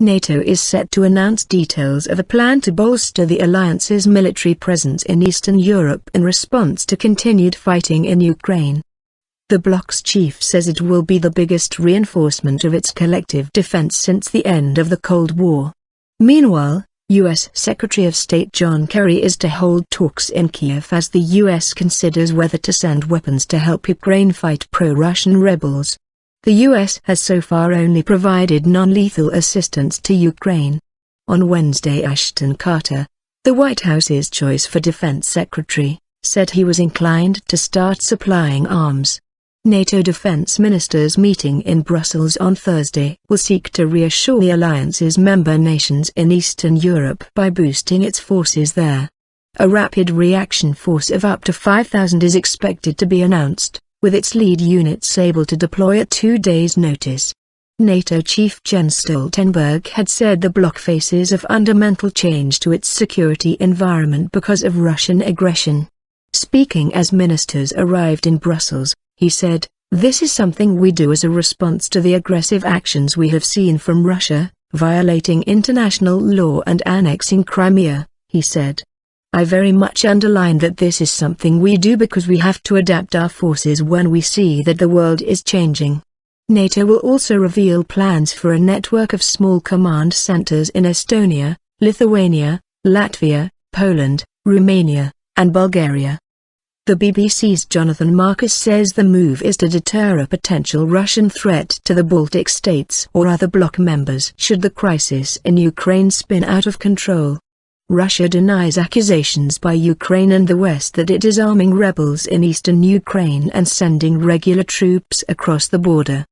NATO is set to announce details of a plan to bolster the alliance's military presence in Eastern Europe in response to continued fighting in Ukraine. The bloc's chief says it will be the biggest reinforcement of its collective defense since the end of the Cold War. Meanwhile, U.S. Secretary of State John Kerry is to hold talks in Kiev as the U.S. considers whether to send weapons to help Ukraine fight pro-Russian rebels. The U.S. has so far only provided non-lethal assistance to Ukraine. On Wednesday, Ashton Carter, the White House's choice for defense secretary, said he was inclined to start supplying arms. NATO defense ministers meeting in Brussels on Thursday will seek to reassure the alliance's member nations in Eastern Europe by boosting its forces there. A rapid reaction force of up to 5,000 is expected to be announced, with its lead units able to deploy at 2 days' notice. NATO Chief Jens Stoltenberg had said the bloc faces a fundamental change to its security environment because of Russian aggression. Speaking as ministers arrived in Brussels, he said, "This is something we do as a response to the aggressive actions we have seen from Russia, violating international law and annexing Crimea," he said. "I very much underline that this is something we do because we have to adapt our forces when we see that the world is changing." NATO will also reveal plans for a network of small command centers in Estonia, Lithuania, Latvia, Poland, Romania, and Bulgaria. The BBC's Jonathan Marcus says the move is to deter a potential Russian threat to the Baltic states or other bloc members should the crisis in Ukraine spin out of control. Russia denies accusations by Ukraine and the West that it is arming rebels in eastern Ukraine and sending regular troops across the border.